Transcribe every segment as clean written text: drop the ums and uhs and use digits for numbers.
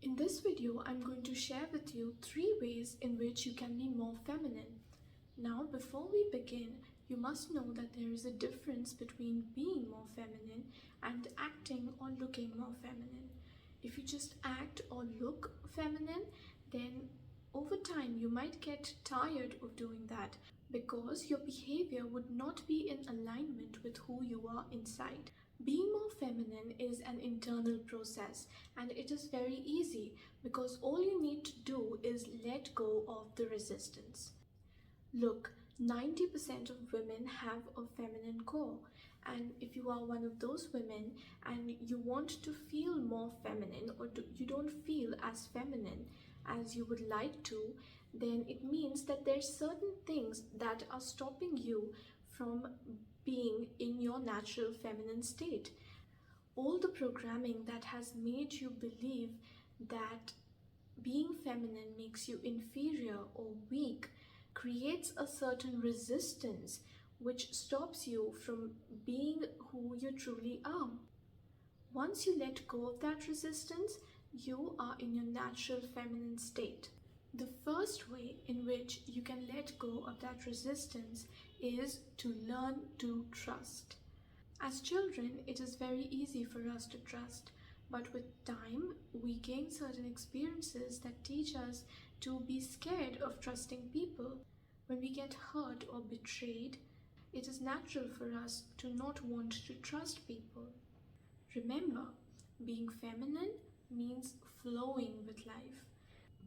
In this video, I'm going to share with you 3 ways in which you can be more feminine. Now, before we begin, you must know that there is a difference between being more feminine and acting or looking more feminine. If you just act or look feminine, then over time you might get tired of doing that because your behavior would not be in alignment with who you are inside. Being more feminine is an internal process and it is very easy because all you need to do is let go of the resistance. Look, 90% of women have a feminine core, and if you are one of those women and you want to feel more feminine or you don't feel as feminine as you would like to, then it means that there's certain things that are stopping you from being in your natural feminine state. All the programming that has made you believe that being feminine makes you inferior or weak creates a certain resistance which stops you from being who you truly are. Once you let go of that resistance, you are in your natural feminine state. The first way in which you can let go of that resistance is to learn to trust. As children, it is very easy for us to trust, but with time, we gain certain experiences that teach us to be scared of trusting people. When we get hurt or betrayed, it is natural for us to not want to trust people. Remember, being feminine means flowing with life.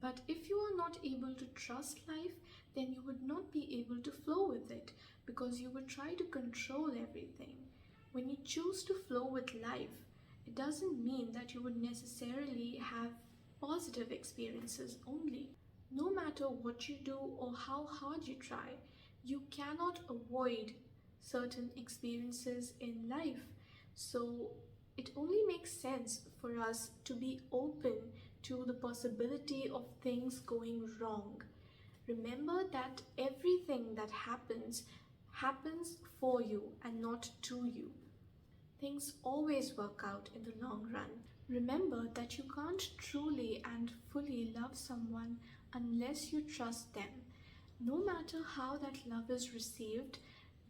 But if you are not able to trust life, then you would not be able to flow with it because you would try to control everything. When you choose to flow with life, it doesn't mean that you would necessarily have positive experiences only. No matter what you do or how hard you try, you cannot avoid certain experiences in life. So it only makes sense for us to be open to the possibility of things going wrong. Remember that everything that happens for you and not to you. Things always work out in the long run. Remember that you can't truly and fully love someone unless you trust them. No matter how that love is received,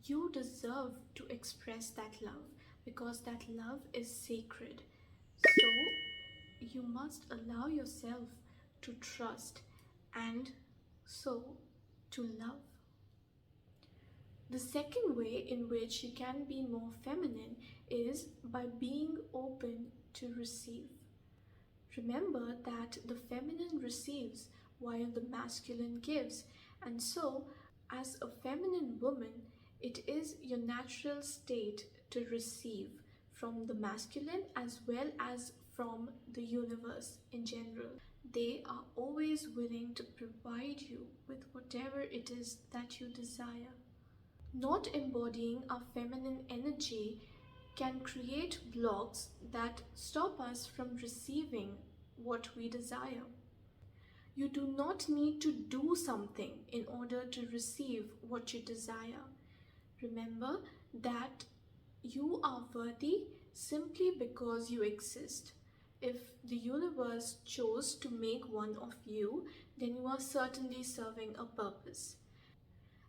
you deserve to express that love because that love is sacred. So, you must allow yourself to trust and so to love. The second way in which you can be more feminine is by being open to receive. Remember that the feminine receives while the masculine gives, and so as a feminine woman, it is your natural state to receive from the masculine as well as from the universe in general. They are always willing to provide you with whatever it is that you desire. Not embodying our feminine energy can create blocks that stop us from receiving what we desire. You do not need to do something in order to receive what you desire. Remember that you are worthy simply because you exist. If the universe chose to make one of you, then you are certainly serving a purpose.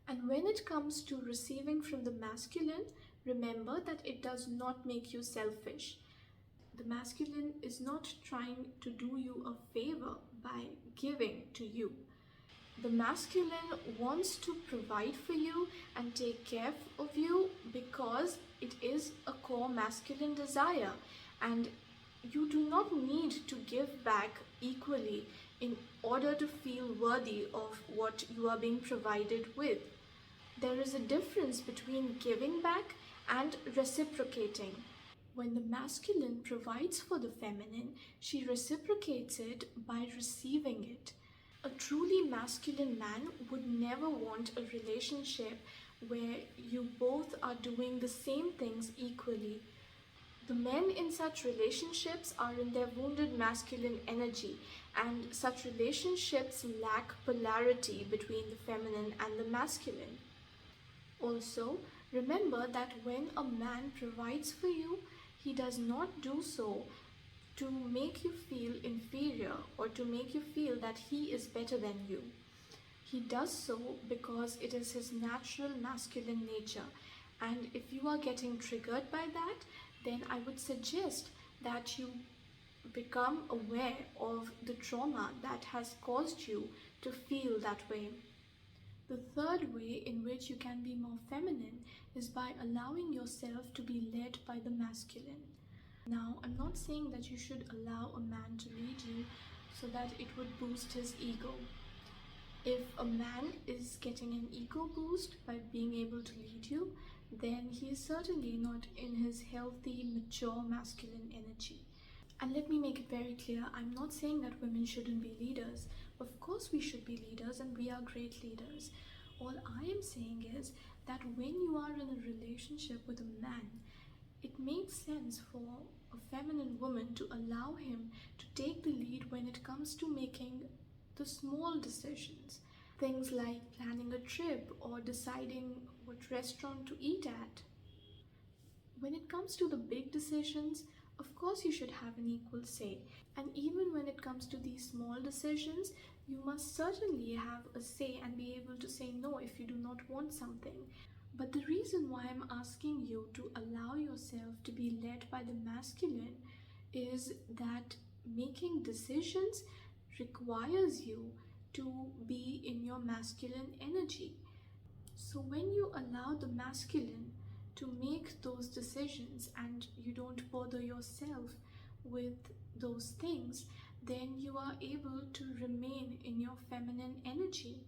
And when it comes to receiving from the masculine, remember that it does not make you selfish. The masculine is not trying to do you a favor by giving to you. The masculine wants to provide for you and take care of you because it is a core masculine desire, and you do not need to give back equally in order to feel worthy of what you are being provided with. There is a difference between giving back and reciprocating. When the masculine provides for the feminine, she reciprocates it by receiving it. A truly masculine man would never want a relationship where you both are doing the same things equally. The men in such relationships are in their wounded masculine energy, and such relationships lack polarity between the feminine and the masculine. Also, remember that when a man provides for you, he does not do so to make you feel inferior or to make you feel that he is better than you. He does so because it is his natural masculine nature. And if you are getting triggered by that, then I would suggest that you become aware of the trauma that has caused you to feel that way. The third way in which you can be more feminine is by allowing yourself to be led by the masculine. Now, I'm not saying that you should allow a man to lead you so that it would boost his ego. If a man is getting an ego boost by being able to lead you, then he is certainly not in his healthy, mature, masculine energy. And let me make it very clear, I'm not saying that women shouldn't be leaders. Of course we should be leaders, and we are great leaders. All I am saying is that when you are in a relationship with a man, it makes sense for a feminine woman to allow him to take the lead when it comes to making the small decisions. Things like planning a trip or deciding what restaurant to eat at. When it comes to the big decisions, of course you should have an equal say. And even when it comes to these small decisions, you must certainly have a say and be able to say no if you do not want something. But the reason why I'm asking you to allow yourself to be led by the masculine is that making decisions requires you to be in your masculine energy. So when you allow the masculine to make those decisions and you don't bother yourself with those things, then you are able to remain in your feminine energy.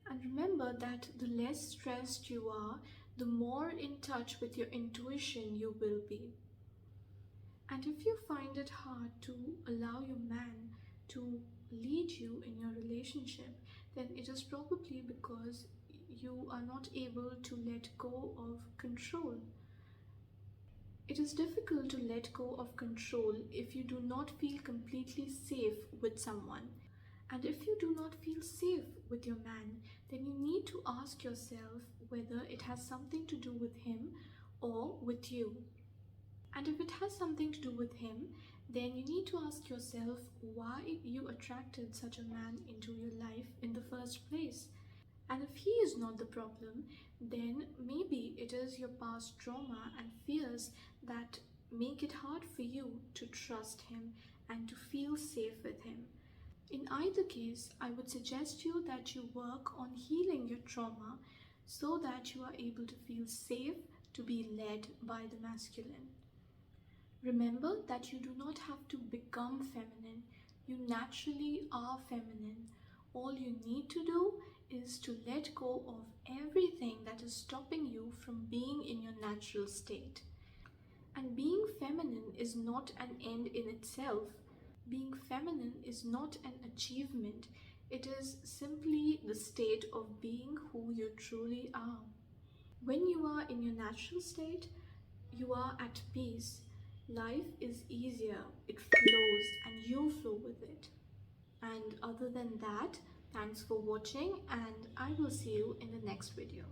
And remember that the less stressed you are, the more in touch with your intuition you will be. And if you find it hard to allow your man to lead you in your relationship, then it is probably because you are not able to let go of control. It is difficult to let go of control if you do not feel completely safe with someone. And if you do not feel safe with your man, then you need to ask yourself whether it has something to do with him or with you. And if it has something to do with him, then you need to ask yourself why you attracted such a man into your life in the first place. And if he is not the problem, then maybe it is your past trauma and fears that make it hard for you to trust him and to feel safe with him. In either case, I would suggest you that you work on healing your trauma so that you are able to feel safe to be led by the masculine. Remember that you do not have to become feminine. You naturally are feminine. All you need to do is to let go of everything that is stopping you from being in your natural state. And being feminine is not an end in itself. Being feminine is not an achievement. It is simply the state of being who you truly are. When you are in your natural state, you are at peace. Life is easier, it flows, and you flow with it. And other than that, thanks for watching, and I will see you in the next video.